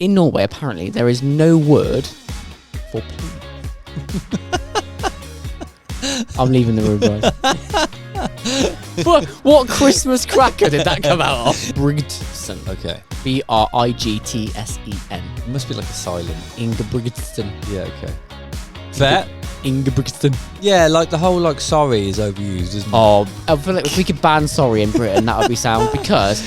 in Norway, apparently, there is no word for penis. I'm leaving the room, guys. What Christmas cracker did that come out of? Ingebrigtsen. Okay. Brigtsen. It must be like a silent. Ingebrigtsen. Yeah, okay. Fair. Ingebrigtsen. Yeah, like the whole like sorry is overused, isn't it? Oh, I feel like if we could ban sorry in Britain, that would be sound because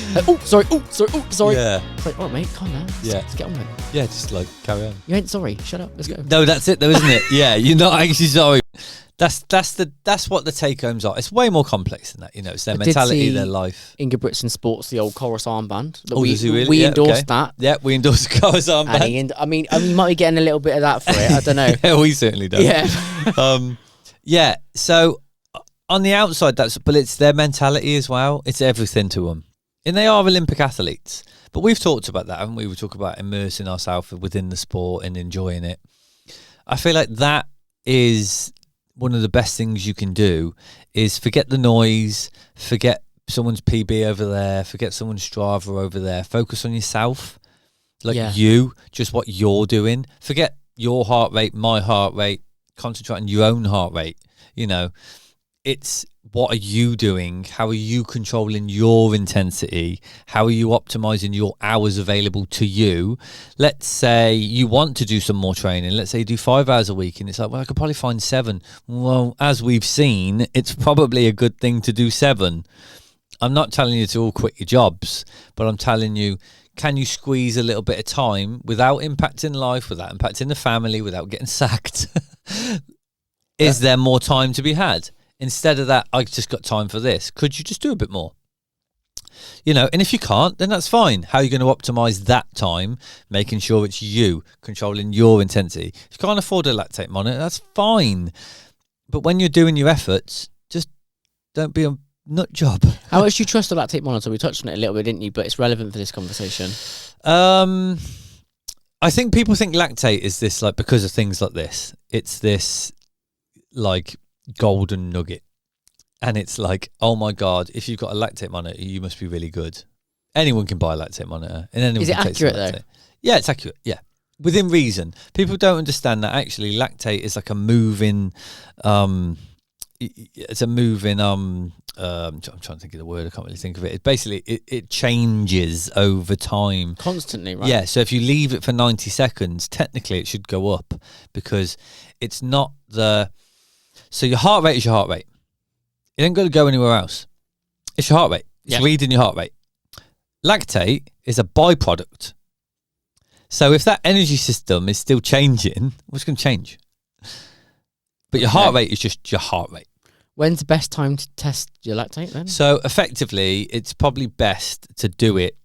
sorry. Yeah. It's like, all right, mate, calm down. Let's get on with it. Yeah, just like carry on. You ain't sorry. Shut up. Let's go. No, that's it though, isn't it? Yeah, you're not actually sorry. That's what the take homes are. It's way more complex than that, you know. It's their mentality, their life. Ingebrigtsen sports the old chorus armband. Does he really? We endorsed that. Yeah, we endorsed the chorus armband. I mean, you might be getting a little bit of that for it. I don't know. Yeah, we certainly don't. Yeah. Yeah. So on the outside, but it's their mentality as well. It's everything to them, and they are Olympic athletes. But we've talked about that, haven't we? We talk about immersing ourselves within the sport and enjoying it. I feel like that is one of the best things you can do is forget the noise, forget someone's PB over there, forget someone's Strava over there. Focus on yourself, you, just what you're doing. Forget your heart rate, my heart rate. Concentrate on your own heart rate. You know, it's what are you doing? How are you controlling your intensity? How are you optimizing your hours available to you? Let's say you want to do some more training. Let's say you do 5 hours a week and it's like, well, I could probably find 7. Well, as we've seen, it's probably a good thing to do 7. I'm not telling you to all quit your jobs, but I'm telling you, can you squeeze a little bit of time without impacting life, without impacting the family, without getting sacked? Is there more time to be had? Instead of that, I just got time for this. Could you just do a bit more? You know, and if you can't, then that's fine. How are you going to optimize that time? Making sure it's you controlling your intensity. If you can't afford a lactate monitor, that's fine. But when you're doing your efforts, just don't be a nut job. How much do you trust the lactate monitor? We touched on it a little bit, didn't you? But it's relevant for this conversation. I think people think lactate is this, like, because of things like this. It's this, like, golden nugget, and it's like, oh my god, if you've got a lactate monitor, you must be really good. Anyone can buy a lactate monitor, and anyone is it can accurate though? Yeah, it's accurate. Yeah, within reason. People don't understand that actually lactate is like a moving it's a moving I'm trying to think of the word. I can't really think of it. It basically it changes over time constantly, right? Yeah, so if you leave it for 90 seconds, technically it should go up, because it's not so your heart rate is your heart rate. It ain't going to go anywhere else. It's your heart rate. It's reading your heart rate. Lactate is a byproduct. So if that energy system is still changing, what's going to change? But your heart rate is just your heart rate. When's the best time to test your lactate then? So effectively, it's probably best to do it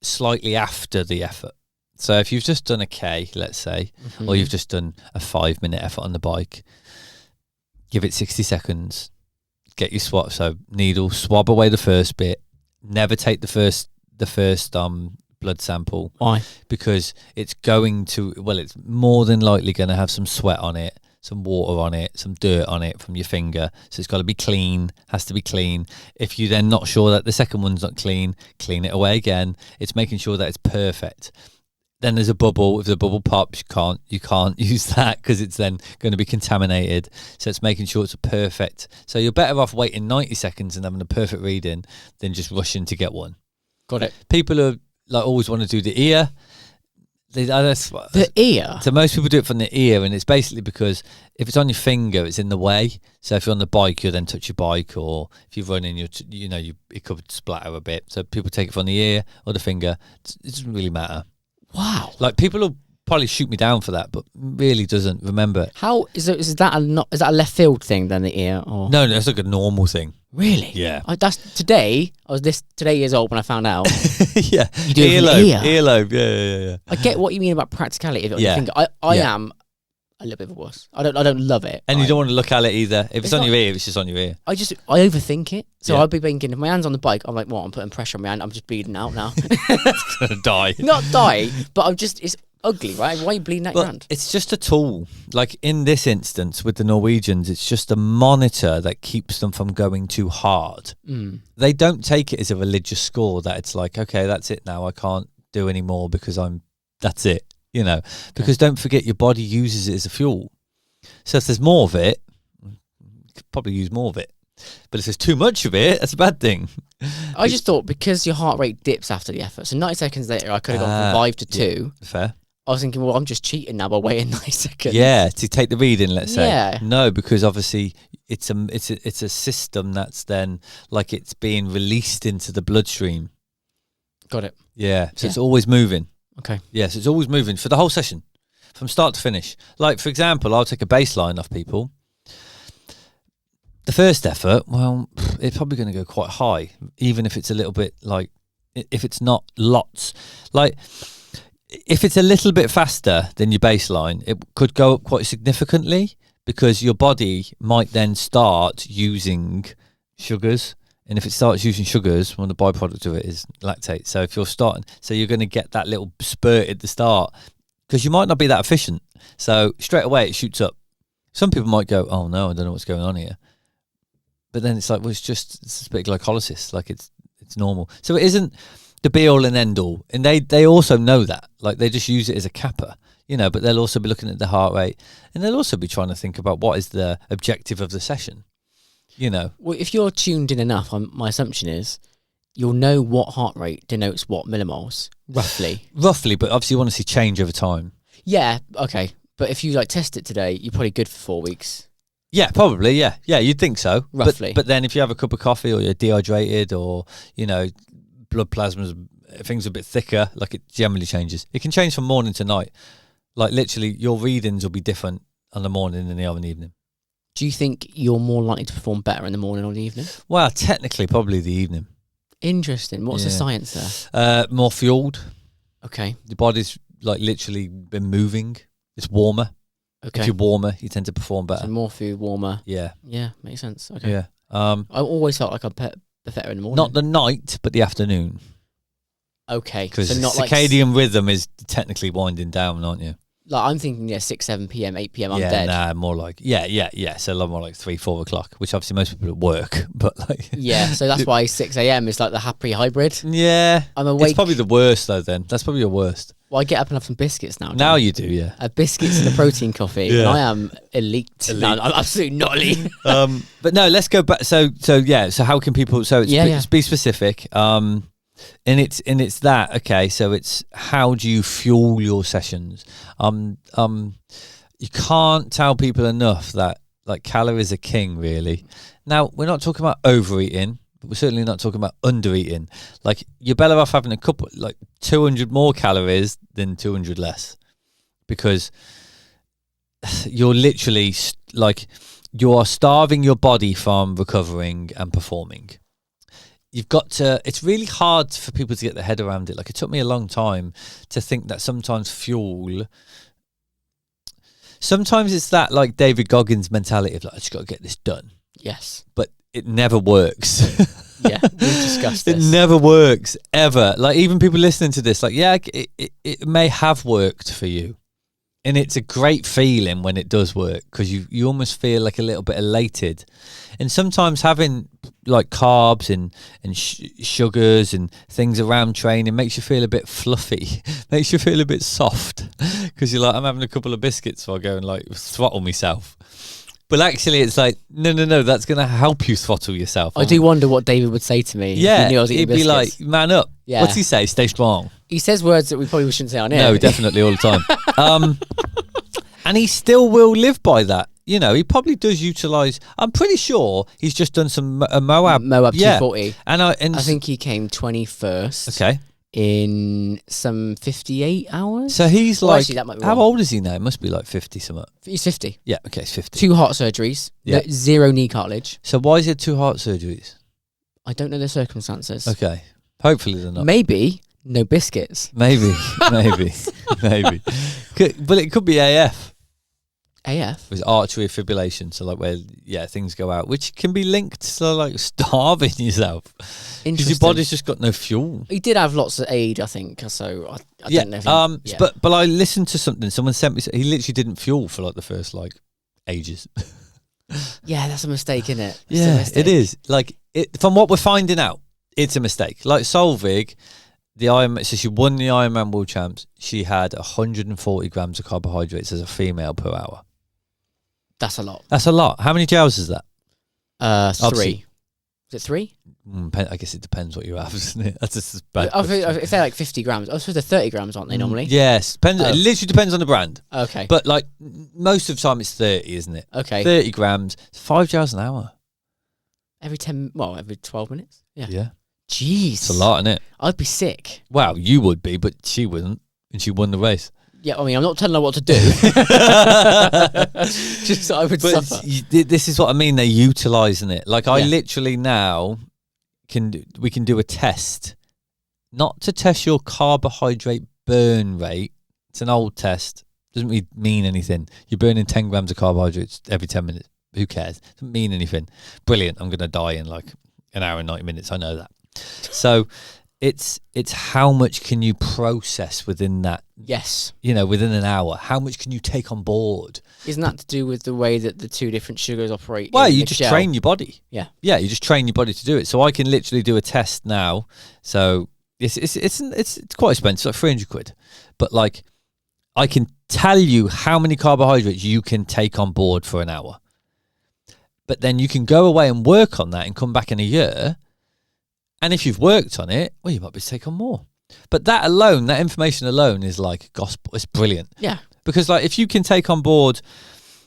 slightly after the effort. So if you've just done a K, let's say, or you've just done a 5-minute effort on the bike, give it 60 seconds, get your swab, so needle, swab away the first bit, never take the first blood sample. Why? Because it's it's more than likely going to have some sweat on it, some water on it, some dirt on it from your finger. So it's got to be clean, has to be clean. If you're then not sure that the second one's not clean, clean it away again. It's making sure that it's perfect. Then there's a bubble. If the bubble pops, you can't use that because it's then going to be contaminated. So it's making sure it's a perfect. So you're better off waiting 90 seconds and having a perfect reading than just rushing to get one. Got it. People are like always want to do the ear. The ear? So most people do it from the ear, and it's basically because if it's on your finger, it's in the way. So if you're on the bike, you'll then touch your bike, or if you're running, it could splatter a bit. So people take it from the ear or the finger. It doesn't really matter. Wow. Like, people will probably shoot me down for that, but really doesn't. Remember. How is that a left field thing then, the ear? Or? No, it's like a normal thing. Really? Yeah. Today years old when I found out. Yeah. You do it from the ear. Earlobe. Yeah. I get what you mean about practicality of it on your finger. I am a little bit of a wuss. I don't love it. And you don't want to look at it either. If it's on your ear, it's just on your ear. I overthink it. So I'll be thinking, if my hand's on the bike, I'm like, what? I'm putting pressure on my hand. I'm just bleeding out now. It's gonna die. Not die, but it's ugly, right? Why are you bleeding out your hand? It's just a tool. Like in this instance with the Norwegians, it's just a monitor that keeps them from going too hard. They don't take it as a religious score that it's like, okay, that's it now. I can't do any more because I'm That's it, because don't forget your body uses it as a fuel. So if there's more of it, you could probably use more of it. But if there's too much of it, that's a bad thing. I just thought because your heart rate dips after the effort, so 90 seconds later I could have gone from 5 to 2. Fair. I was thinking, well, I'm just cheating now by waiting 90 seconds. Yeah, to take the reading, let's say. Yeah. No, because obviously it's a system that's then like it's being released into the bloodstream. Got it. Yeah, so it's always moving. Okay. Yeah, so it's always moving for the whole session, from start to finish. Like, for example, I'll take a baseline off people. The first effort, well, it's probably going to go quite high, even if it's a little bit like, if it's not lots. Like, if it's a little bit faster than your baseline, it could go up quite significantly because your body might then start using sugars. And if it starts using sugars, one of the byproducts of it is lactate. So if you're starting, so you're going to get that little spurt at the start because you might not be that efficient. So straight away it shoots up. Some people might go, oh no, I don't know what's going on here. But then it's like, well, it's a bit of glycolysis. Like it's normal. So it isn't the be all and end all. And they also know that. Like they just use it as a capper, but they'll also be looking at the heart rate and they'll also be trying to think about what is the objective of the session. Well, if you're tuned in enough, my assumption is you'll know what heart rate denotes what millimoles, roughly. Roughly, but obviously you want to see change over time. Yeah, okay. But if you test it today, you're probably good for 4 weeks. Yeah, probably, yeah. Yeah, you'd think so. Roughly. But then if you have a cup of coffee or you're dehydrated or, blood plasma's, things are a bit thicker, like it generally changes. It can change from morning to night. Like literally your readings will be different on the morning than they are in the evening. Do you think you're more likely to perform better in the morning or the evening? Well, technically, probably the evening. Interesting. What's the science there? More fueled. Okay. The body's literally been moving. It's warmer. Okay. If you're warmer, you tend to perform better. So more food, warmer. Yeah. Yeah, makes sense. Okay. Yeah. I always felt like I'd be better in the morning. Not the night, but the afternoon. Okay. Because so not circadian rhythm is technically winding down, aren't you? I'm thinking, 6, 7 p.m., 8 p.m. I'm dead. Nah, more like so a lot more like 3, 4 o'clock, which obviously most people at work, but like yeah, so that's why 6 a.m. is like the happy hybrid. Yeah, I'm awake. It's probably the worst though. Then that's probably your worst. Well, I get up and have some biscuits now. Now you do, yeah. Biscuits and a protein coffee. Yeah. And I am elite. No, I'm absolutely not elite. But no, let's go back. So how can people? So it's be specific. And it's that, okay, so it's how do you fuel your sessions? You can't tell people enough that like calories are king, really. Now, we're not talking about overeating, but we're certainly not talking about undereating. Like you're better off having a couple, like 200 more calories than 200 less, because you're literally you are starving your body from recovering and performing. You've got to, it's really hard for people to get their head around it. Like it took me a long time to think that sometimes it's that like David Goggins mentality of like, I just got to get this done. Yes. But it never works. Yeah, we've discussed this. It never works, ever. Like even people listening to this, like, yeah, it may have worked for you. And it's a great feeling when it does work because you almost feel like a little bit elated. And sometimes having like carbs and sugars and things around training makes you feel a bit fluffy, makes you feel a bit soft because you're like, I'm having a couple of biscuits so I go and like throttle myself. But actually it's like, no, that's going to help you throttle yourself. I do wonder what David would say to me. Yeah, if he knew I was eating he'd be biscuits. like, man up. Yeah. What's he say? Stay strong. He says words that we probably shouldn't say on air. No, definitely all the time. And he still will live by that. He probably does utilise. I'm pretty sure he's just done some Moab 240. And I think he came 21st. Okay. In some 58 hours. So he's like, actually, that might be how wrong. old is he now? He must be like 50 something. He's 50. Yeah, okay, it's 50. 2 heart surgeries. Yeah. 0 knee cartilage. So why is he had 2 heart surgeries? I don't know the circumstances. Okay. Hopefully they're not. Maybe no biscuits. Maybe. But it could be AF. AF? With artery fibrillation, so like where things go out, which can be linked to like starving yourself because your body's just got no fuel. He did have lots of aid, I think. So I don't know. If But I listened to something. Someone sent me. He literally didn't fuel for like the first like ages. Yeah, that's a mistake, isn't it? It is. Like from what we're finding out, it's a mistake. Like Solvig, the Ironman. So she won the Ironman World Champs. She had 140 grams of carbohydrates as a female per hour. That's a lot. That's a lot. How many joules is that? 3. Obviously. Is it 3? I guess it depends what you have, isn't it? That's just a bad. If they're like 50 grams, I suppose they're 30 grams, aren't they normally? Yes, depends. It literally depends on the brand. Okay. But like most of the time, it's 30, isn't it? Okay. 30 grams. It's 5 joules an hour. Every 12 minutes? Yeah. Yeah. Jeez. It's a lot, isn't it? I'd be sick. Well, you would be, but she wouldn't, and she won the race. Yeah, I mean, I'm not telling her what to do. Just I would suffer. This is what I mean. They're utilising it. Like I literally now we can do a test, not to test your carbohydrate burn rate. It's an old test. Doesn't really mean anything. You're burning 10 grams of carbohydrates every 10 minutes. Who cares? Doesn't mean anything. Brilliant. I'm going to die in like an hour and 90 minutes. I know that. So it's how much can you process within that? Yes. Within an hour. How much can you take on board? Isn't that to do with the way that the two different sugars operate? Well, you just train your body. Yeah. Yeah, you just train your body to do it. So I can literally do a test now. So it's quite expensive, like 300 quid. But like I can tell you how many carbohydrates you can take on board for an hour. But then you can go away and work on that and come back in a year. And if you've worked on it, well, you might be able to take on more. But that information alone is like gospel. It's brilliant. Yeah. Because like if you can take on board,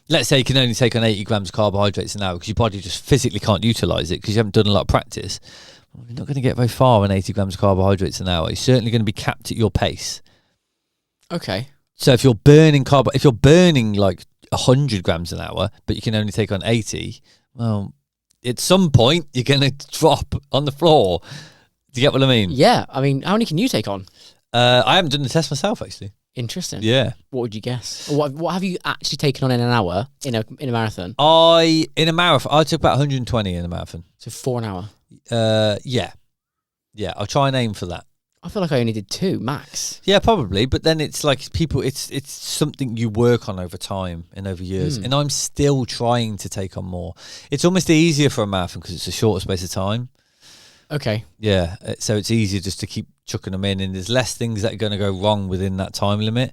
let's say you can only take on 80 grams of carbohydrates an hour because your body just physically can't utilise it because you haven't done a lot of practice, well, you're not going to get very far on 80 grams of carbohydrates an hour. You're certainly going to be capped at your pace. Okay. So if you're burning like 100 grams an hour, but you can only take on 80, well, at some point you're going to drop on the floor. Do you get what I mean? Yeah. I mean, how many can you take on? I haven't done the test myself, actually. Interesting. Yeah. What would you guess? Or what have you actually taken on in an hour in a marathon? In a marathon, I took about 120 in a marathon. So 4 an hour? Yeah. Yeah, I'll try and aim for that. I feel like I only did 2 max. Yeah, probably. But then it's like it's something you work on over time and over years. And I'm still trying to take on more. It's almost easier for a marathon because it's a shorter space of time. Okay. Yeah. So it's easier just to keep chucking them in, and there's less things that are going to go wrong within that time limit.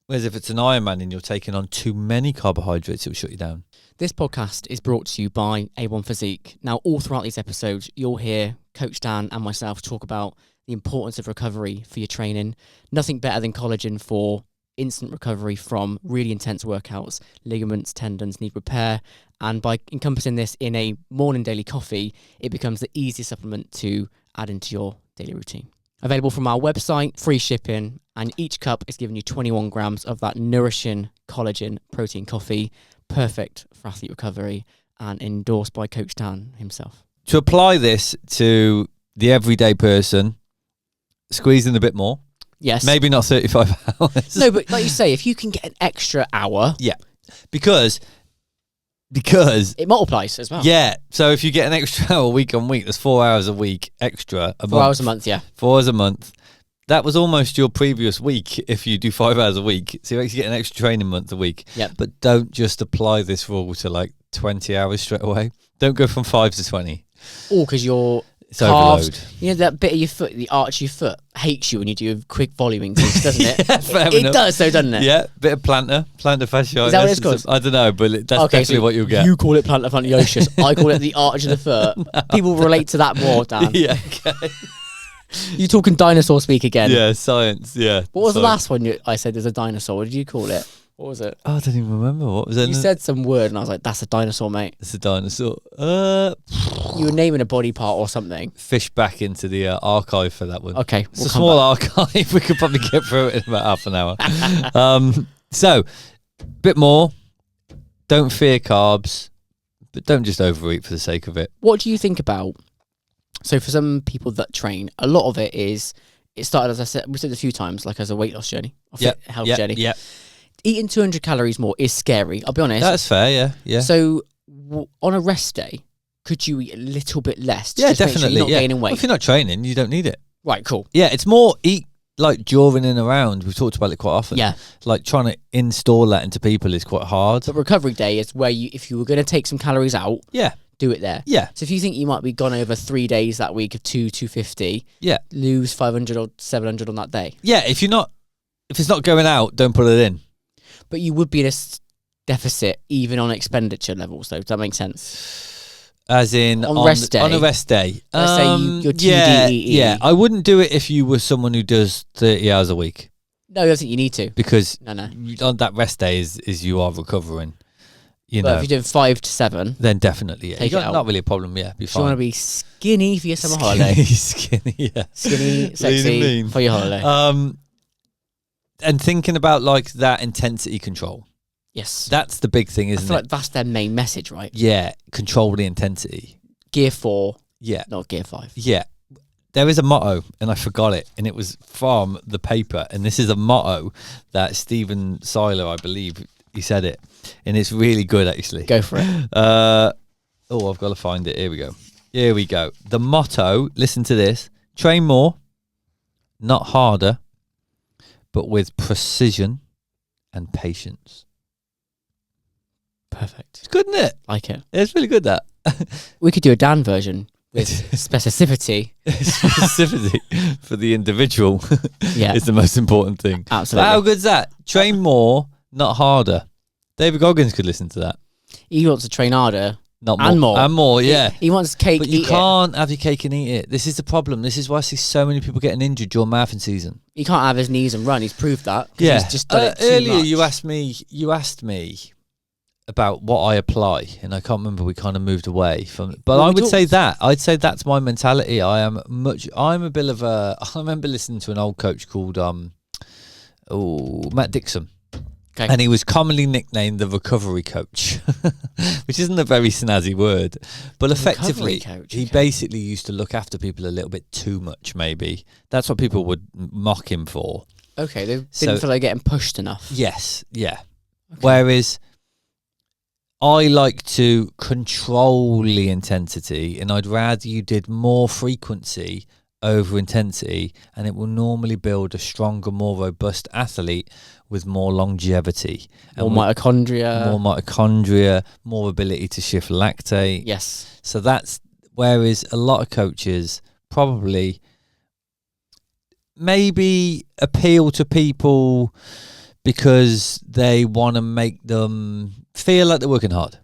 Whereas if it's an Ironman and you're taking on too many carbohydrates, it will shut you down. This podcast is brought to you by A1 Physique. Now, all throughout these episodes, you'll hear Coach Dan and myself talk about the importance of recovery for your training. Nothing better than collagen for instant recovery from really intense workouts. Ligaments, tendons need repair. And by encompassing this in a morning daily coffee, it becomes the easiest supplement to add into your daily routine. Available from our website, free shipping, and each cup is giving you 21 grams of that nourishing collagen protein coffee, perfect for athlete recovery, and endorsed by Coach Dan himself. To apply this to the everyday person, squeeze in a bit more. Yes. Maybe not 35 hours. No, but like you say, if you can get an extra hour... Yeah. Because it multiplies as well. Yeah. So if you get an extra hour week on week, that's 4 hours a week extra. 4 hours a month, yeah. 4 hours a month. That was almost your previous week if you do 5 hours a week. So you actually get an extra training month a week. Yeah. But don't just apply this rule to like 20 hours straight away. Don't go from 5 to 20. Or because your calves, overload. That bit of your foot, the arch of your foot, hates you when you do a quick volume increase, doesn't it? Yeah, it does, though, doesn't it? Yeah, bit of plantar fasciitis. Is that what it's called? I don't know, but that's definitely what you'll get. You call it plantar fasciitis. I call it the arch of the foot. No. People relate to that more, Dan. Yeah, okay. You talking dinosaur speak again? Yeah, science, yeah. What was the last one I said there's a dinosaur? What did you call it? What was it? Oh, I don't even remember. What was it? You said some word and I was like, that's a dinosaur, mate. It's a dinosaur. You were naming a body part or something. Fish back into the archive for that one. Okay. It's a small archive. We could probably get through it in about half an hour. So, bit more. Don't fear carbs, but don't just overeat for the sake of it. What do you think about... So for some people that train, a lot of it started, as I said, we said a few times, like as a weight loss journey, health journey. Yeah. Eating 200 calories more is scary, I'll be honest. That's fair, yeah. So on a rest day, could you eat a little bit less? Yeah, definitely. Sure you're not gaining weight? Well, if you're not training, you don't need it. Right, cool. Yeah, it's more eat like during and around. We've talked about it quite often. Yeah. Like trying to install that into people is quite hard. But recovery day is where if you were going to take some calories out, do it there. Yeah. So if you think you might be gone over 3 days that week of 250, Yeah. lose 500 or 700 on that day. Yeah, if it's not going out, don't put it in. But you would be in a deficit even on expenditure levels, though. Does that make sense? As in on rest day. On a rest day. Let's say you're TDEE. Yeah, I wouldn't do it if you were someone who does 30 hours a week. No, I don't think you need to. Because No. on that rest day is you are recovering. You But know, if you're doing 5 to 7, then definitely, yeah. Take it out. Not really a problem, yeah. Be if you want fine. to be skinny for your summer holiday. Skinny, yeah. Skinny, sexy mean. for your holiday. And thinking about like that intensity control. Yes. That's the big thing, I isn't feel it? like that's their main message, right? Yeah, control the intensity. Gear 4, Yeah. not Gear 5. Yeah. There is a motto, and I forgot it, and it was from the paper. And this is a motto that Stephen Seiler, I believe, he said it. And it's really good, actually. Go for it. I've got to find it. Here we go. The motto, listen to this: train more, not harder, but with precision and patience. Perfect. It's good, isn't it? Like it. It's really good, that. We could do a Dan version with specificity. Specificity for the individual Yeah. is the most important thing. Absolutely. But how good's that? Train more, not harder. David Goggins could listen to that. He wants to train harder. Not more. And more. And more, yeah. He wants cake, But you eat it. can't have your cake and eat it. This is the problem. This is why I see so many people getting injured during marathon season. He can't have his knees and run. He's proved that. 'Cause Yeah. He's just done it too Earlier, much. you asked me about what I apply, and I can't remember. We kind of moved away from it. But Well, I we would say talked- that. I'd say that's my mentality. I'm a bit of a. I remember listening to an old coach called Matt Dixon. Okay. And he was commonly nicknamed the recovery coach, which isn't a very snazzy word, but effectively coach, he okay. basically used to look after people a little bit too much. Maybe that's what people would mock him for. Okay, they didn't So- feel like getting pushed enough. Yes, yeah. Okay. Whereas I like to control the intensity, and I'd rather you did more frequency over intensity, and it will normally build a stronger, more robust athlete with more longevity. More And mitochondria. more ability to shift lactate. Yes. So that's, whereas a lot of coaches probably maybe appeal to people because they want to make them feel like they're working hard,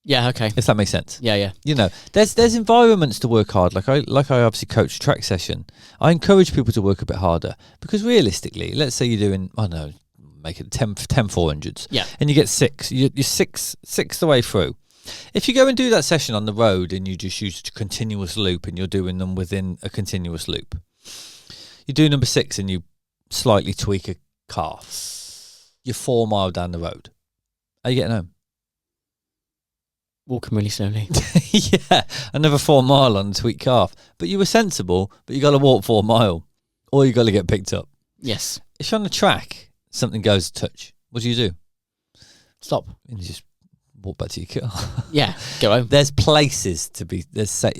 Yeah, okay. if that makes sense. Yeah. You know, there's environments to work hard. Like I obviously coach a track session. I encourage people to work a bit harder because realistically, let's say you're doing, I don't know, make it 10 400s. Yeah. And you get 6. You're six the way through. If you go and do that session on the road and you just use a continuous loop and you're doing them within a continuous loop, you do number 6 and you slightly tweak a calf. You're 4 miles down the road. Are you getting home? Walking really slowly. Yeah, another 4 mile on a tweaked calf. But you were sensible, but you got to walk 4 mile or you got to get picked up. Yes. If you're on the track, something goes touch. What do? Stop. And you just walk back to your car. Yeah. Go home. There's places to be. There's a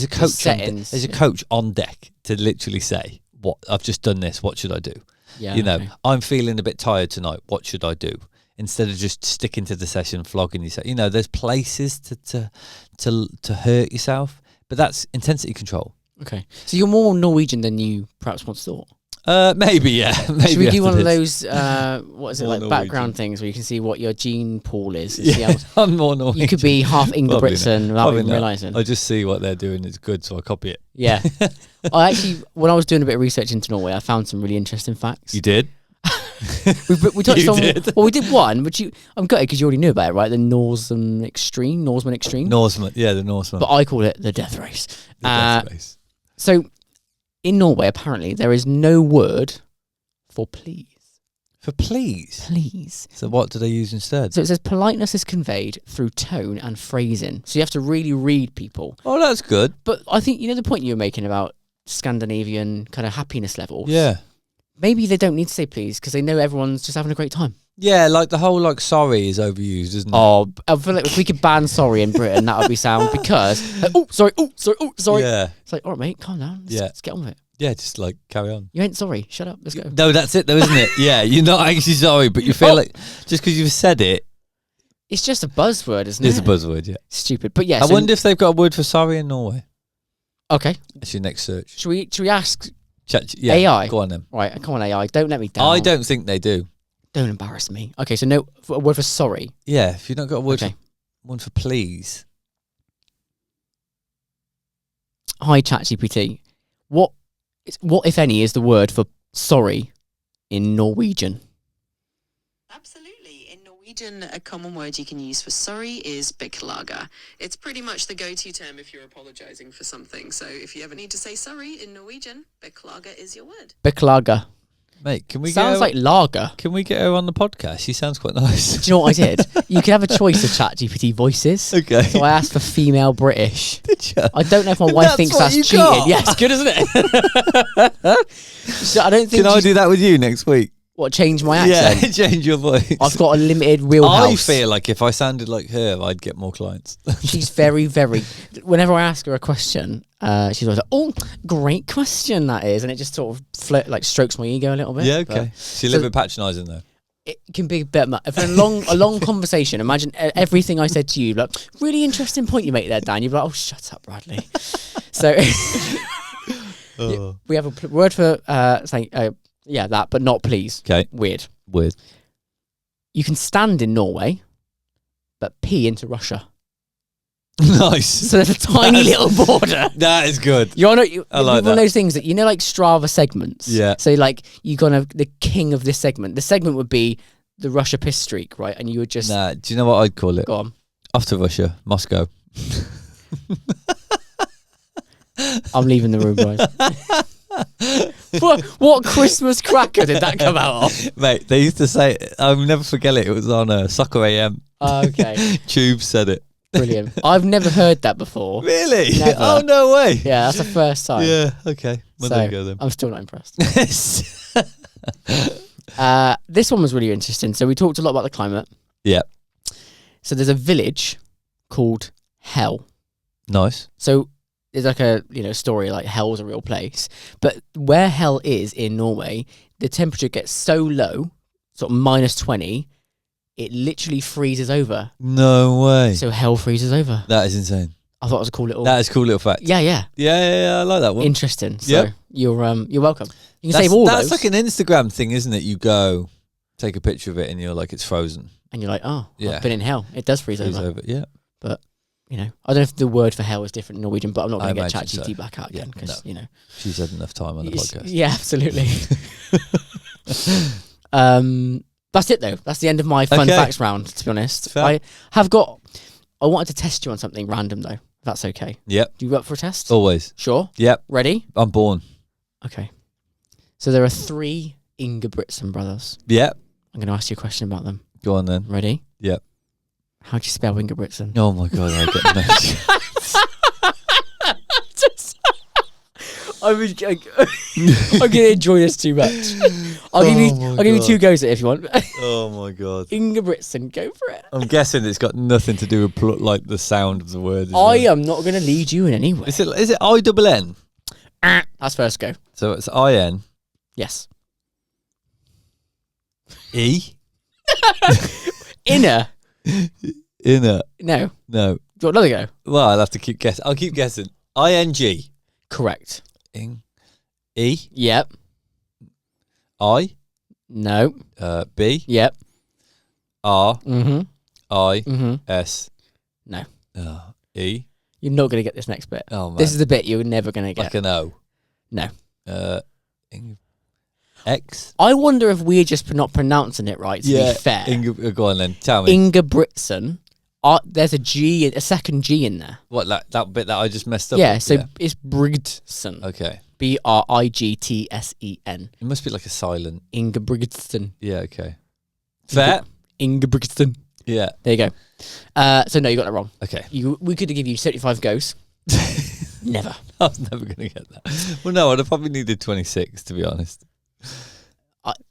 coach. settings, There's a yeah. coach on deck to literally say, "What I've just done this. What should I do? Yeah. You know, okay. I'm feeling a bit tired tonight. What should I do?" Instead of just sticking to the session, flogging yourself. You know, there's places to hurt yourself, but that's intensity control. Okay. So you're more Norwegian than you perhaps once thought. Maybe, yeah. Maybe Should we do after one of this. those, what is it, More like Norwegian. background things where you can see what your gene pool is? And see Yeah, how I'm more Norwegian. you could be half Ingebrigtsen without Probably even not. realising. I just see what they're doing. It's good, so I copy it. Yeah. I actually, when I was doing a bit of research into Norway, I found some really interesting facts. You did? We touched You on, did. well, we did one, but I'm gutted because you already knew about it, right? The Norseman Extreme. Norseman. Yeah, the Norseman. But I call it the Death Race. The death race. So, in Norway, apparently, there is no word for please. For please. Please. So what do they use instead? So it says politeness is conveyed through tone and phrasing. So you have to really read people. Oh, that's good. But I think, you know the point you were making about Scandinavian kind of happiness levels? Yeah. Maybe they don't need to say please because they know everyone's just having a great time. Yeah, like the whole sorry is overused, isn't it? Oh, I feel like if we could ban sorry in Britain, that would be sound because, like, oh, sorry. Yeah. It's like, all right, mate, calm down. Let's get on with it. Yeah, just carry on. You ain't sorry. Shut up. Let's go. No, that's it though, isn't it? Yeah, you're not actually sorry, but you feel like just because you've said it, It's just a buzzword, isn't It's it? a buzzword, yeah. Stupid. But yeah. I wonder if they've got a word for sorry in Norway. Okay. That's your next search. Should we ask Yeah, AI? Go on then. Right, come on, AI. Don't let me down. I don't think they do. Don't embarrass me. Okay, so no a word for sorry. Yeah, if you've not got a word Okay. for one for please. Hi, ChatGPT. What, if any, is the word for sorry in Norwegian? Absolutely. In Norwegian, a common word you can use for sorry is beklager. It's pretty much the go-to term if you're apologizing for something. So if you ever need to say sorry in Norwegian, beklager is your word. Beklager. Mate, can we Sounds like lager. Can we get her on the podcast? She sounds quite nice. Do you know what I did? You can have a choice of ChatGPT voices. Okay. So I asked for female British. Did you? I don't know if my And wife that's thinks what that's you cheating. got? Yes, good, isn't it? So I don't think. Can I do that with you next week? What, change my accent? Yeah, change your voice. I've got a limited wheelhouse. I feel like if I sounded like her, I'd get more clients. She's very, very. Whenever I ask her a question, she's always like, "Oh, great question that is," and it just sort of strokes my ego a little bit. Yeah, but okay. She's a little bit patronising though. it can be a bit much. For a long conversation, imagine everything I said to you. Like, really interesting point you make there, Dan. You'd be like, "Oh, shut up, Bradley." So we have a word for saying, yeah, that, but not please. Okay. Weird. Weird. You can stand in Norway, but pee into Russia. Nice. So there's a tiny little border. That is good. You're not. I like one that. of those things that like Strava segments. Yeah. So like you're gonna the king of this segment. The segment would be the Russia piss streak, right? And you would just Nah, do you know what I'd call it? go on. Off to Russia, Moscow. I'm leaving the room, guys. what Christmas cracker did that come out of? Mate, they used to say, I'll never forget it. It was on Soccer AM. Okay, Tube said it. brilliant. I've never heard that before. Really? Never. Oh, no way. Yeah, that's the first time. Yeah, okay. Well, So, there you go then. I'm still not impressed. This one was really interesting. So we talked a lot about the climate. Yeah. So there's a village called Hell. Nice. So there's like a story like Hell's a real place, but where Hell is in Norway, the temperature gets so low, sort of -20, it literally freezes over. No way. So Hell freezes over. That is insane. I thought it was a cool little. That is a cool little fact. Yeah. Yeah, I like that one. Interesting. So Yep. you're welcome. You can save all That's those. like an Instagram thing, isn't it? You go, take a picture of it, and you're like, it's frozen. And you're like, oh, Yeah. I've been in Hell. It does freeze Freeze over. over. Yeah. But I don't know if the word for hell is different in Norwegian, but I'm not going to get imagine ChatGPT so. back out again because no. She's had enough time on the podcast. Yeah, absolutely. That's it though. That's the end of my fun Okay. facts round. To be honest, Fair. I wanted to test you on something random though. If that's okay. Yep. Do you go up for a test? Always. Sure. Yep. Ready? I'm born. Okay. So there are 3 Ingebrigtsen brothers. Yep. I'm going to ask you a question about them. Go on then. Ready? Yep. How do you spell Ingebrigtsen? Oh my God, I get messed. I'm going to enjoy this too much. I'll give you 2 goes at it if you want. Oh my God. Ingebrigtsen, go for it. I'm guessing it's got nothing to do with like the sound of the word. I am not going to lead you in any way. Is it I-double-N? That's first go. So it's I-N. Yes. E? Inner. Inner. No. No. Do you want another go? Well, I'll have to keep guessing. I'll keep guessing. I-N-G. Correct. E? Yep. I? No. B? Yep. R? Mm-hmm. I? Mm-hmm. S? No. E? You're not going to get this next bit. Oh, man. This is the bit you're never going to get. Like an O? No. X? I wonder if we're just not pronouncing it right, to be fair. Go on then. Tell me. Ingebrigtsen. There's a second G in there. What, that bit that I just messed up? Yeah, with? so it's Brigtsen. Okay. Brigtsen. It must be like a silent. Ingebrigtsen. Yeah, okay. Fair? Ingebrigtsen. Yeah. There you go. So no, you got that wrong. Okay. We could have given you 75 goes. Never. I was never going to get that. Well, no, I'd have probably needed 26, to be honest.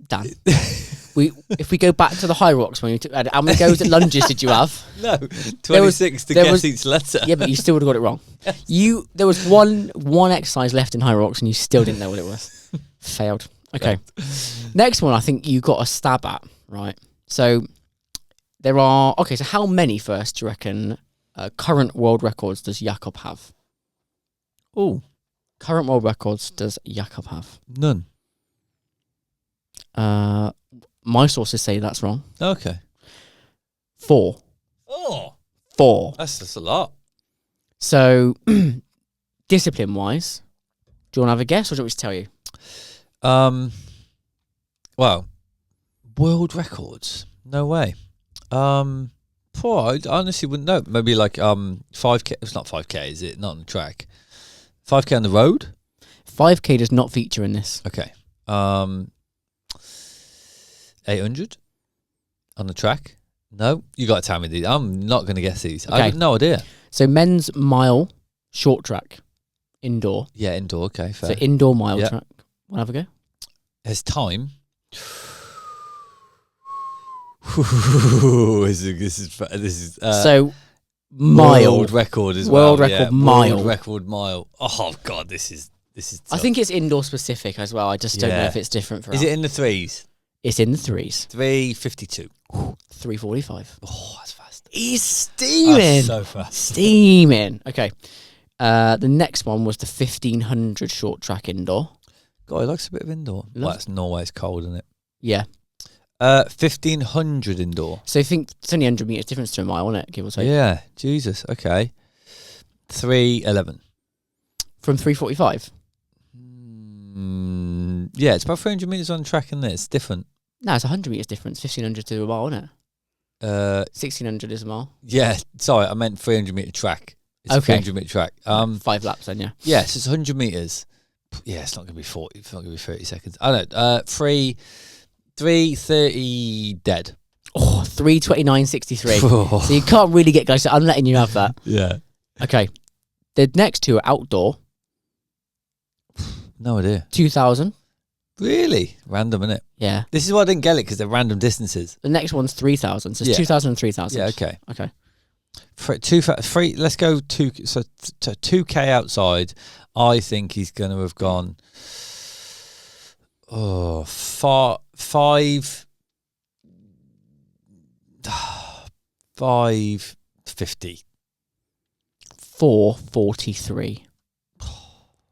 Dan. If we go back to the high rocks, when how many goes at lunges did you have? No, 26 to guess each letter. Yeah, but you still would have got it wrong. There was one exercise left in high rocks, and you still didn't know what it was. Failed. Okay. Next one, I think you got a stab at, right? So There are... Okay, so how many first do you reckon current world records does Jakob have? Oh, Current world records does Jakob have? none. My sources say that's wrong. Okay. 4. Oh, 4. that's a lot. So, discipline-wise, do you want to have a guess or do you want me to tell you? Well, world records. No way. I honestly wouldn't know. Maybe like 5K. It's not 5K, is it? Not on the track. 5K on the road. 5K does not feature in this. Okay. 800 on the track. No, you got to tell me these. I'm not going to guess these. I Okay. have no idea. So, men's mile short track, indoor. Yeah, indoor. Okay, fair. So, indoor mile Yeah. track. Want to have a go? Has time. this is So, mile. world record as World well. record mile. World record mile. Oh god, this is. I Tough. think it's indoor specific as well. I just don't know Yeah. if it's different for Is us. it in the threes? It's in the 3s. 3:52. 3:45. Oh, that's fast. He's steaming. That's so fast. Steaming. Okay. The next one was the 1500 short track indoor. God, he likes a bit of indoor. Well, that's Norway. It's cold, isn't it? Yeah. 1500 indoor. So I think it's only 100 metres difference to a mile, isn't it? Give or take. Yeah, Jesus. Okay. 3:11. From 3:45. Yeah, it's about 300 meters on track, and it's different. No, it's 100 metres difference. 1500 to a mile, isn't it? 1600 is a mile. Yeah, sorry, I meant 300 meter track. It's Okay. a 300 meter track. 5 laps then, yeah. Yes, it's 100 meters. Yeah, it's not going to be 40. It's not going to be 30 seconds. I don't know. 3:30 dead. Oh, 3:29.63. So you can't really get guys. So I'm letting you have that. Yeah. Okay. The next two are outdoor. No idea. 2000. Really? Random, innit? Yeah. This is why I didn't get it, because they're random distances. The next one's 3000. So it's Yeah. 2000 and 3000. Yeah, okay. Okay. Three, let's go 2K outside. I think he's going to have gone 550. 443.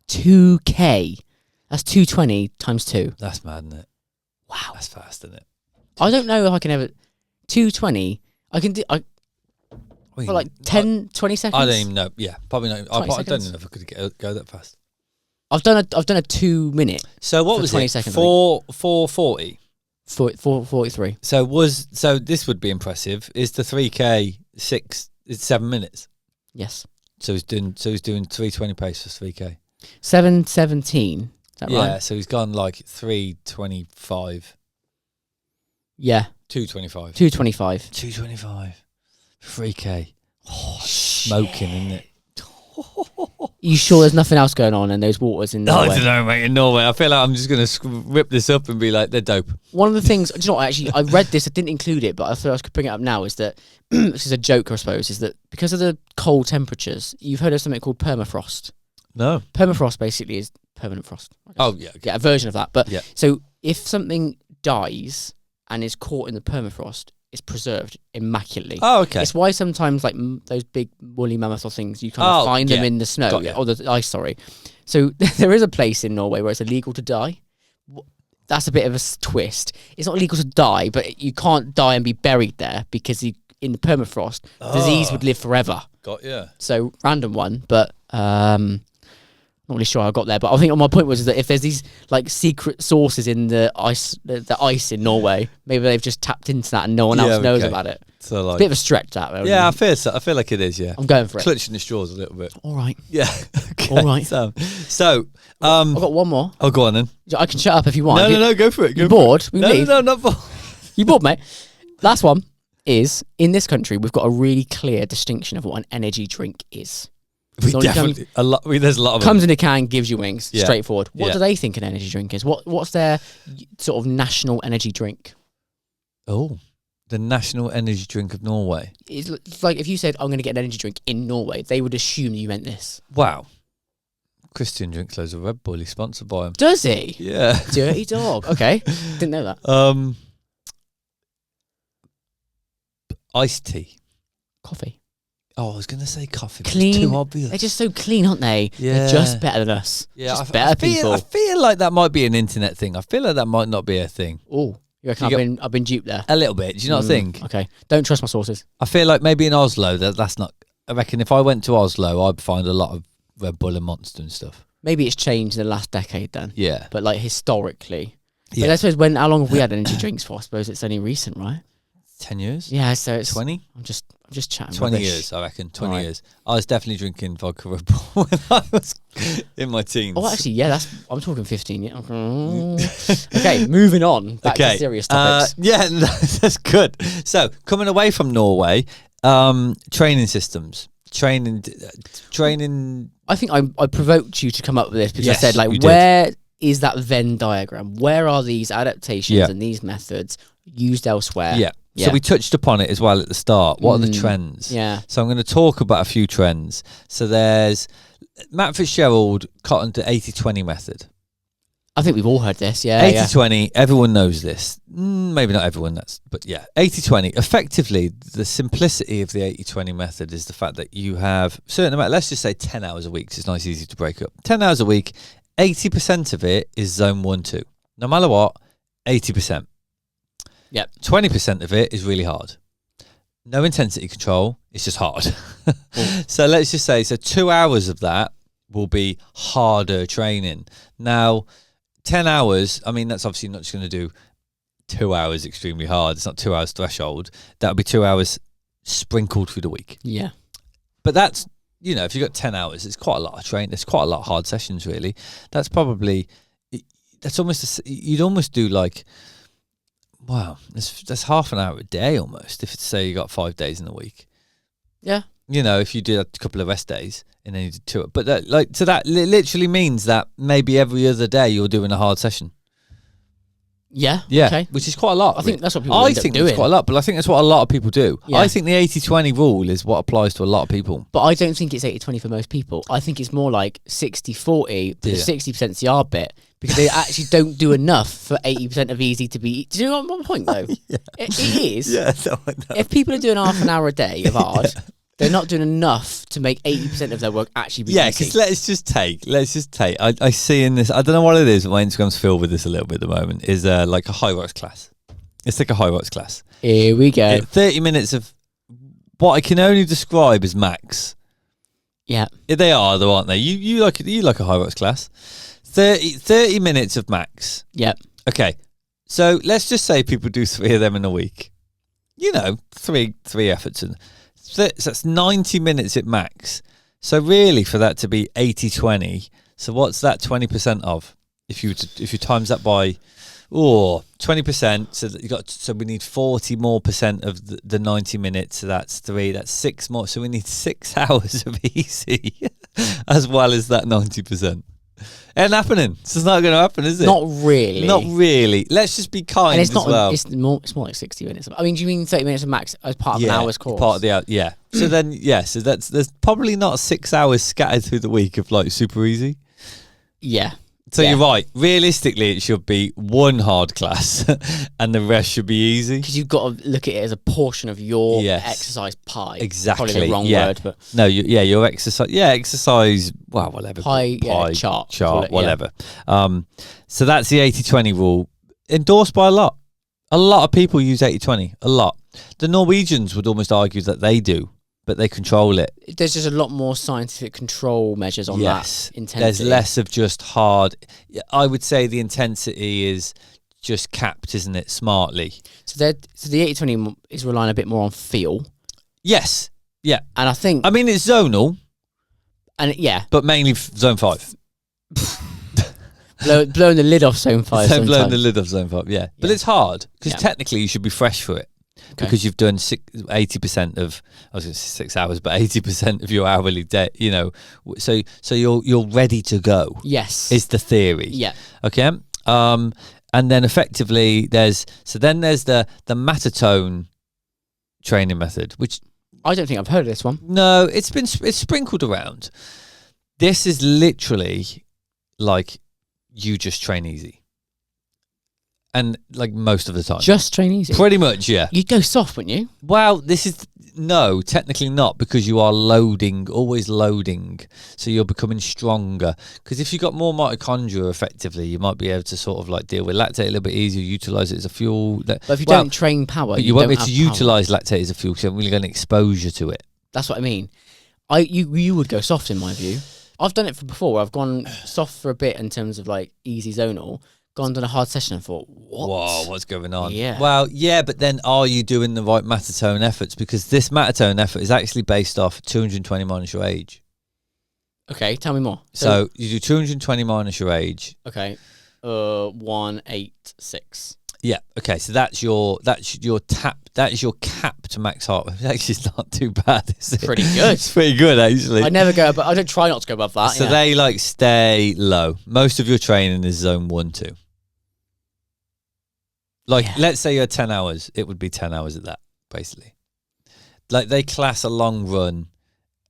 2K. That's 220 times 2. That's mad, isn't it? Wow. That's fast, isn't it? I don't know if I can ever... 220. I can do... for like 10, 20 seconds? I don't even know. Yeah, probably not. I don't seconds. even know if I could go that fast. I've done a 2 minute. So what For was 20 it? seconds, 440. 443. So this would be impressive. Is the 3K 6? It's 7 minutes. Yes. So he's doing 320 pace for 3K. 7:17. Is that Yeah. right? So he's gone like 325, Yeah. 225, 225. 225, 3K. Oh, smoking, isn't it? You sure there's nothing else going on in those waters in Norway? I don't know, mate. In Norway, I feel like I'm just going to rip this up and be like, they're dope. One of the things, do you know what, actually, I read this, I didn't include it, but I thought I could bring it up now, is that, this is a joke, I suppose, is that because of the cold temperatures, you've heard of something called permafrost. No. Permafrost basically is permanent frost. I guess. Oh, yeah. Okay. Yeah, a version of that. But Yeah. so if something dies and is caught in the permafrost, it's preserved immaculately. Oh, okay. It's why sometimes like those big woolly mammoth or things, you kind of find them yeah. in the snow. Got ya. Or the ice, sorry. So there is a place in Norway where it's illegal to die. That's a bit of a twist. It's not illegal to die, but you can't die and be buried there because in the permafrost, disease would live forever. Got yeah. So random one, but not really sure how I got there. But I think my point was that if there's these like secret sources in the ice in Norway, maybe they've just tapped into that and no one else knows about it. So It's like, a bit of a stretch that. yeah, I feel like it is. Yeah, I'm going for it. clutching the straws a little bit. All right. Yeah. Okay. All right. So I've got one more. oh, go on then. I can shut up if you want. No, go for it. You bored? We can leave. No, not bored. You bored, mate? Last one is, in this country, we've got a really clear distinction of what an energy drink is. We So when it definitely there's a lot of Comes them. in a can, gives you wings, Yeah. straightforward. What Yeah. do they think an energy drink is? What's their sort of national energy drink? Oh, the national energy drink of Norway. It's like if you said, I'm going to get an energy drink in Norway, they would assume you meant this. Wow. Christian drinks loads of Red Bull. He's sponsored by him. Does he? Yeah. Dirty dog. Okay. Didn't know that. iced tea. Coffee. Oh, I was going to say coffee. But Clean. It's too obvious. They're just so clean, aren't they? Yeah. They're just better than us. Yeah, just better people. I feel like that might be an internet thing. I feel like that might not be a thing. Oh, you reckon I've been duped there? A little bit. Do you not think? Okay. Don't trust my sources. I feel like maybe in Oslo, that's not... I reckon if I went to Oslo, I'd find a lot of Red Bull and Monster and stuff. Maybe it's changed in the last decade then. Yeah. But like historically. Yeah. But I suppose how long have we had energy drinks for? I suppose it's only recent, right? 10 years? Yeah, so it's 20? I'm just chatting 20 rubbish. years, I reckn. 20 Right. years. I was definitely drinking vodka Red Bull when I was in my teens. Oh, actually, yeah, I'm talking 15 years. Okay, moving on. Back to serious topics. Yeah, that's good. So, coming away from Norway, training systems. Training. I think I provoked you to come up with this because Yes, I said, like, you did. where is that Venn diagram? Where are these adaptations Yeah. and these methods used elsewhere? Yeah. Yeah. So we touched upon it as well at the start. What are the trends? Yeah. So I'm going to talk about a few trends. So there's Matt Fitzgerald cottoned to 80-20 method. I think we've all heard this. Yeah. 80-20, everyone knows this. Maybe not everyone, but yeah. 80-20, effectively, the simplicity of the 80-20 method is the fact that you have a certain amount, let's just say 10 hours a week, so it's nice easy to break up. 10 hours a week, 80% of it is zone 1-2. No matter what, 80%. Yep. 20% of it is really hard. No intensity control, it's just hard. So let's just say, 2 hours of that will be harder training. Now, 10 hours, I mean, that's obviously not just going to do 2 hours extremely hard. It's not 2 hours threshold. That would be 2 hours sprinkled through the week. Yeah. But that's, if you've got 10 hours, it's quite a lot of training. There's quite a lot of hard sessions, really. That's probably, you'd almost do like, wow, that's half an hour a day almost, if it's, say, you got 5 days in a week. Yeah. If you did a couple of rest days and then you did 2, but that literally means that maybe every other day you're doing a hard session. Yeah. Yeah, Okay. which is quite a lot. I think that's what people I end up think doing. that's quite a lot, but I think that's what a lot of people do. Yeah. I think the 80-20 rule is what applies to a lot of people. But I don't think it's 80-20 for most people. I think it's more like 60-40, but Yeah. 60% is the hard bit because they actually don't do enough for 80% of easy to be. Do you know what my point, though? Yeah. It is. Yeah, no, I know. If people are doing half an hour a day of hard, they're not doing enough to make 80% of their work actually be Yeah, easy. because let's just take. I see in this. I don't know what it is, but my Instagram's filled with this a little bit at the moment. Is like a high rocks class. It's like a high rocks class. Here we go. 30 minutes of what I can only describe as max. Yeah. They are, though, aren't they? You like a high rocks class. 30 minutes of max. Yep. Okay, so let's just say people do 3 of them in a week. Three efforts, and so that's 90 minutes at max. So really, for that to be 80-20, so what's that 20% of? If you times that by 20%, so we need 40 more percent of the 90 minutes. So that's 3. That's 6 more. So we need 6 hours of easy, as well as that 90%. Ain't happening. It's just not going to happen, is it? Not really. Not really. Let's just be kind And it's as not. well. It's more like 60 minutes. I mean, do you mean 30 minutes of max as part of an hour's course? Part of the hour, yeah. So then, so there's probably not 6 hours scattered through the week of like super easy. Yeah. So Yeah. you're right. Realistically, it should be one hard class, and the rest should be easy. Because you've got to look at it as a portion of your Yes. exercise pie. Exactly. Probably the wrong yeah. word, but No, your exercise. Yeah, exercise. Well, whatever. pie, chart. call chart, it, yeah. whatever. So that's the 80-20 rule, endorsed by a lot. A lot of people use 80-20. A lot. The Norwegians would almost argue that they do, but they control it. There's just a lot more scientific control measures on Yes. that intensity. There's less of just hard. I would say the intensity is just capped, isn't it? Smartly. So the 80-20 is relying a bit more on feel. Yes. Yeah. And I think... I mean, it's zonal, yeah. but mainly zone 5. Blowing the lid off zone 5 So blowing sometimes. the lid off zone 5, yeah. But Yeah. it's hard, because Yeah. technically you should be fresh for it. Okay. Because you've done 80% of, I was going to say 6 hours, but 80% of your hourly day, so you're ready to go. Yes. Is the theory. Yeah. Okay. And then effectively there's the Matatone training method, which I don't think I've heard of this one. no, it's sprinkled around. This is literally like you just train easy. and like most of the time. Just train easy. Pretty much, yeah. You'd go soft, wouldn't you? Well, no, technically not, because you are always loading. So you're becoming stronger. Because if you've got more mitochondria, effectively, you might be able to sort of like deal with lactate a little bit easier, utilize it as a fuel. But if you don't train power, you won't be able to utilize lactate as a fuel because you haven't really got an exposure to it. That's what I mean. You would go soft in my view. I've done it before. I've gone soft for a bit in terms of like easy zonal. Gone done a hard session and thought, what? Whoa, what's going on? Yeah. Well, yeah, but then are you doing the right matatone efforts? Because this matatone effort is actually based off 220 minus your age. Okay, tell me more. So you do 220 minus your age. Okay. 186. Yeah. Okay. So that's your tap. That is your cap to max heart rate. Actually, it's not too bad. Is it? Pretty good. It's pretty good, actually. I never go, but I don't try not to go above that. So they like stay low. Most of your training is zone 1, 2. Like, let's say you had 10 hours, it would be 10 hours at that, basically. Like, they class a long run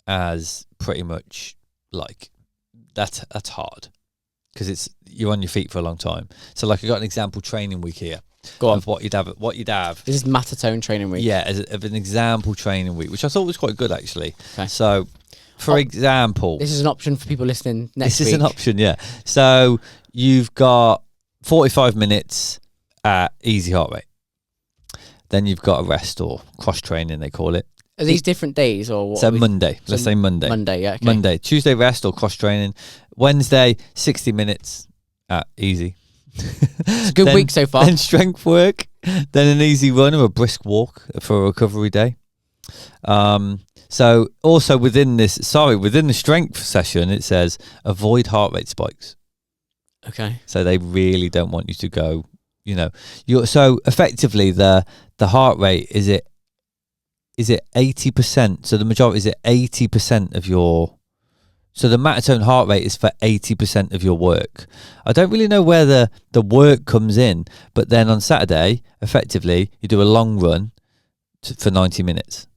as pretty much like that's hard because you're on your feet for a long time. So, like, I got an example training week here. Go on. Of what you'd have. This is matatone training week. Yeah, of an example training week, which I thought was quite good, actually. Okay. So, for example, this is an option for people listening next week. This week. is an option, yeah. So you've got 45 minutes at easy heart rate. Then you've got a rest or cross training, they call it. Are these different days or what? So Monday. Let's say Monday. Monday, yeah. Okay. Monday. Tuesday rest or cross training. Wednesday 60 minutes at easy. It's a good week so far. Then strength work. Then an easy run or a brisk walk for a recovery day. So also within the strength session, it says avoid heart rate spikes. Okay. So they really don't want you to go, so effectively the heart rate is it 80%? So the majority is it 80% of your. So the matatone heart rate is for 80% of your work. I don't really know where the work comes in, but then on Saturday, effectively, you do a long run for 90 minutes.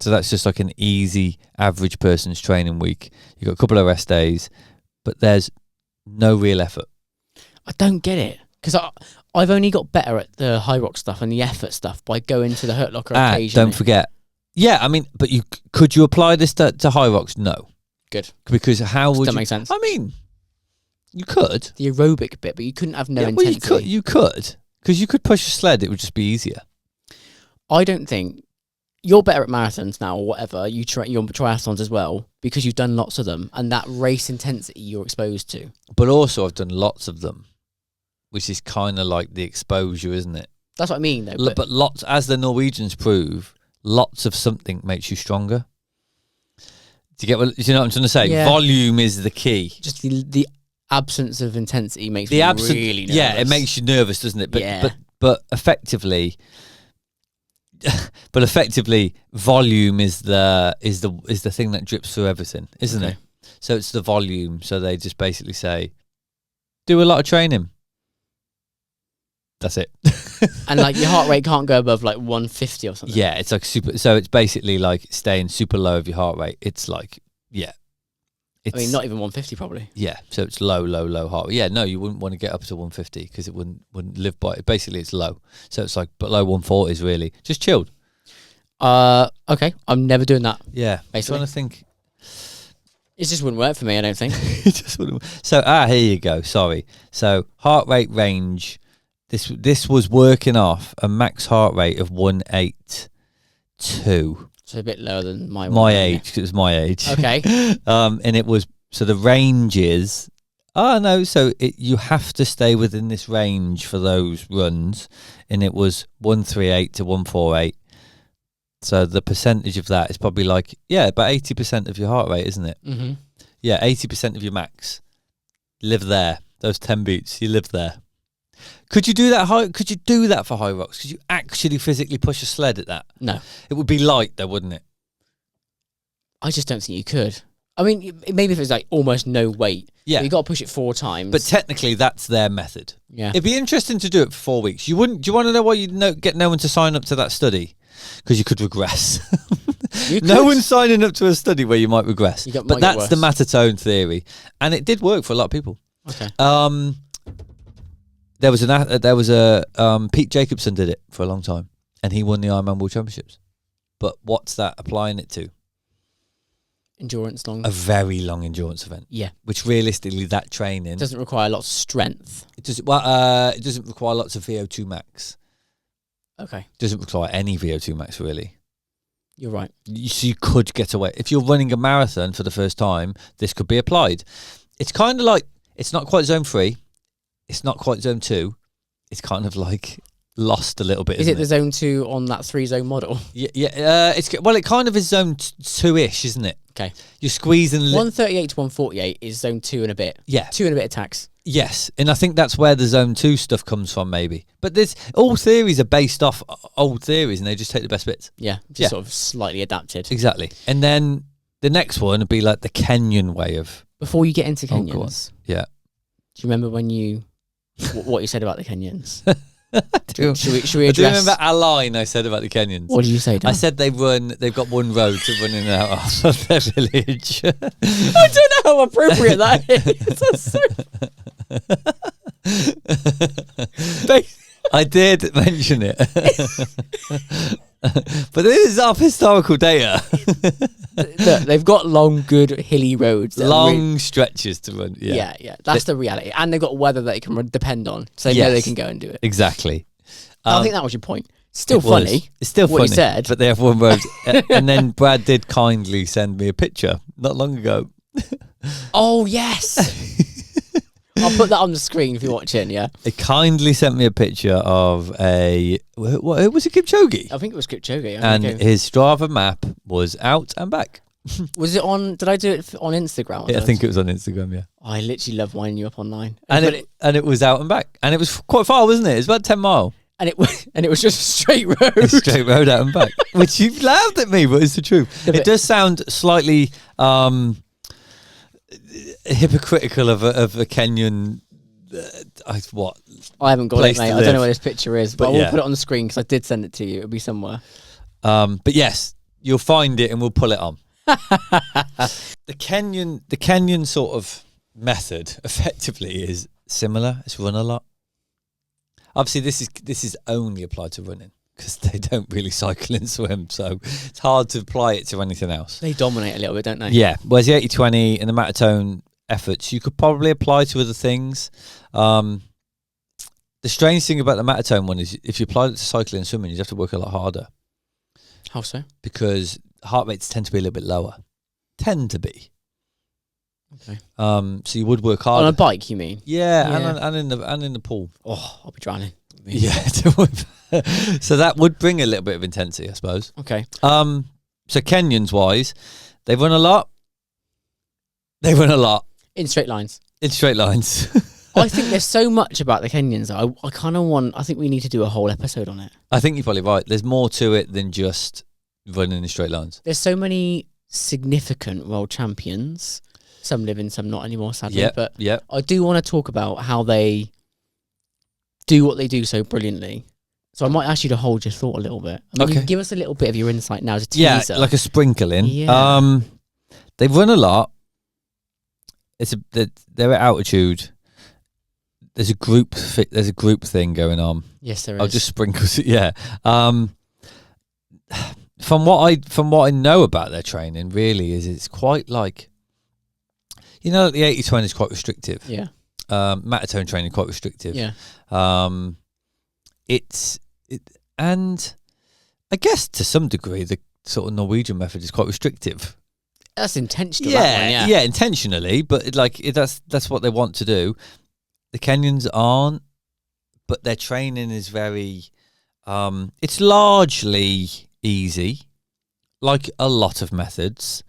So that's just like an easy average person's training week. You've got a couple of rest days, but there's no real effort. I don't get it because I've only got better at the high rock stuff and the effort stuff by going to the Hurt Locker occasionally. Don't forget. Yeah, I mean, but could you apply this to high rocks? No. Good. Because how would that make sense? I mean, you could. The aerobic bit, but you couldn't have no intensity. Well, you could. Because you could push a sled, it would just be easier. I don't think you're better at marathons now or whatever. You try your triathlons as well because you've done lots of them and that race intensity you're exposed to. But also I've done lots of them, which is kind of like the exposure, isn't it? That's what I mean, though. But lots, as the Norwegians prove, lots of something makes you stronger. Do you know what I'm trying to say? Yeah. Volume is the key. Just the absence of intensity makes me really nervous. Yeah, it makes you nervous, doesn't it? But effectively, volume is the thing that drips through everything, isn't it? So it's the volume. So they just basically say, do a lot of training. That's it. And like your heart rate can't go above like 150 or something. Yeah, it's like super. So it's basically like staying super low of your heart rate. It's like, yeah. I mean, not even 150 probably. Yeah, so it's low heart rate. Yeah, no, you wouldn't want to get up to 150 because it wouldn't live by it. Basically, it's low. So it's like below 140 is really just chilled. Okay, I'm never doing that. Yeah, basically. I'm trying to think. It just wouldn't work for me, I don't think. It just wouldn't. So here you go. Sorry. So heart rate range. This was working off a max heart rate of 182. So a bit lower than my age, because it was my age. Okay. And it was, so the range is, you have to stay within this range for those runs, and it was 138 to 148. So the percentage of that is probably like, about 80% of your heart rate, isn't it? Mm-hmm. Yeah, 80% of your max. Live there. Those 10 beats, you live there. Could you do that? Could you do that for high rocks? Could you actually physically push a sled at that? No. It would be light though, wouldn't it? I just don't think you could. I mean, maybe if it's like almost no weight. Yeah. You got to push it 4 times. But technically, that's their method. Yeah. It'd be interesting to do it for 4 weeks. You wouldn't? Do you want to know why you'd get no one to sign up to that study? Because you could regress. No one's signing up to a study where you might regress. But that's the matatone theory, and it did work for a lot of people. Okay. there was Pete Jacobson did it for a long time, and he won the Ironman World Championships. But what's that applying it to? Endurance long. A very long endurance event. Yeah. Which realistically, that training Doesn't require lots of strength. it doesn't require lots of VO2 max. Okay. It doesn't require any VO2 max really. You're right. So you could get away if you're running a marathon for the first time. This could be applied. It's kind of like it's not quite zone 3. It's not quite zone 2. It's kind of like lost a little bit. Is it the zone 2 on that 3-zone model? Yeah. It kind of is zone 2-ish, isn't it? Okay. You're squeezing 138 to 148 is zone 2 and a bit. Yeah. 2 and a bit attacks. Yes, and I think that's where the zone 2 stuff comes from, maybe. But there's all theories are based off old theories, and they just take the best bits. Yeah, just sort of slightly adapted. Exactly. And then the next one would be like the Kenyan way of. Before you get into Oh, go on. Kenyans, Yeah. do you remember when what you said about the Kenyans? Do Should we you address? remember a line I said about the Kenyans? What did you say, Dan? I said they've got one road to run in and out of their village. I don't know how appropriate that is. That's so... I did mention it. But this is off historical data. Look, they've got long, good, hilly roads. that are Long stretches to run. Yeah. yeah. That's the reality. And they've got weather that they can depend on. So they know they can go and do it. Exactly. I think that was your point. Still It was. funny. It's still what funny. you said. But they have one road. And then Brad did kindly send me a picture not long ago. Oh, yes. I'll put that on the screen if you're watching, yeah? He kindly sent me a picture of what was it, Kipchoge? I think it was Kipchoge. And his Strava map was out and back. Was it on... Did I do it on Instagram? Yeah, I think it was on Instagram, yeah. I literally love winding you up online. And it was out and back. And it was quite far, wasn't it? It was about 10 mile. And it was just a straight road. A straight road out and back. Which you laughed at me, but it's the truth. It does sound slightly hypocritical of a Kenyan. What? I haven't got Place it, mate. to I don't know live. where this picture is, but But I will yeah. put it on the screen because I did send it to you. It'll be somewhere. But yes, you'll find it and we'll pull it on. The Kenyan sort of method effectively is similar. It's run a lot. Obviously, this is only applied to running because they don't really cycle and swim, so it's hard to apply it to anything else. They dominate a little bit, don't they? Yeah, whereas the 80-20 and the Matatone efforts, you could probably apply to other things. The strange thing about the Matatone one is if you apply it to cycling and swimming, you have to work a lot harder How so? because heart rates tend to be a little bit lower. Tend to be. Okay. So you would work harder. On a bike, you mean? Yeah, Yeah. And in the pool. Oh, I'll be drowning. Yeah. So that would bring a little bit of intensity, I suppose. Okay. So Kenyans wise, they run a lot. In straight lines. In straight lines. I think there's so much about the Kenyans. I kind of I think we need to do a whole episode on it. I think you're probably right. There's more to it than just running in straight lines. There's so many significant world champions. Some living, some not anymore, sadly. Yeah, But yeah. I do want to talk about how they do what they do so brilliantly. So I might ask you to hold your thought a little bit. I mean, Okay. give us a little bit of your insight now as a Yeah, teaser. like a sprinkling. Yeah. They run a lot. They're at altitude. There's a group thing going on. Yes, there is. I'll just sprinkle. Yeah. From what I know about their training, really is it's quite like, the 80-20 is quite restrictive. Yeah. Matatone training quite restrictive. Yeah. And I guess to some degree the sort of Norwegian method is quite restrictive. That's intentional. that one, Yeah, intentionally, but that's what they want to do. The Kenyans aren't, but their training is very. It's largely easy, like a lot of methods,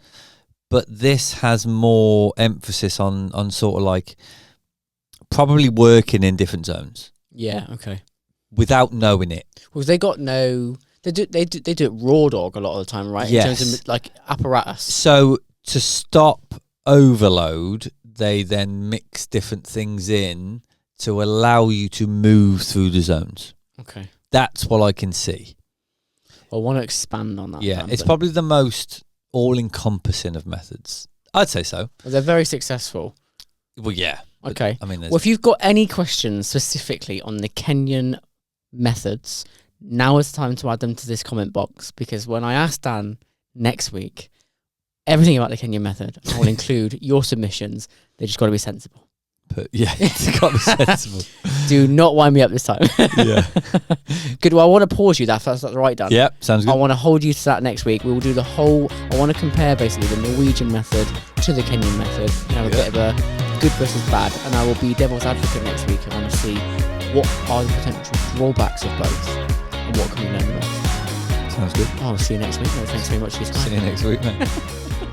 but this has more emphasis on sort of like probably working in different zones. Yeah. Okay. Without knowing it. Because they got no. They do it raw dog a lot of the time, right? Yes. In terms of like apparatus. So to stop overload, they then mix different things in to allow you to move through the zones. Okay. That's what I can see. I want to expand on that. Yeah, Dan, it's but- probably the most all-encompassing of methods. I'd say so. They're very successful. Well, yeah. But, Okay. I mean, there's Well, if you've got any questions specifically on the Kenyan methods, now is the time to add them to this comment box, because when I ask Dan next week everything about the Kenyan method, I will include your submissions. They just got to be sensible. it's got to be sensible. Do not wind me up this time. Yeah. Good. Well, I want to pause you. That's right, Dan. Yep, sounds good. I want to hold you to that next week. We will do the whole. I want to compare basically the Norwegian method to the Kenyan method. And have a bit of a good versus bad. And I will be devil's advocate next week. I want to see what are the potential drawbacks of both and what can we learn the most. Sounds good. I'll see you next week, mate. Thanks very much for your time. See you next week, mate.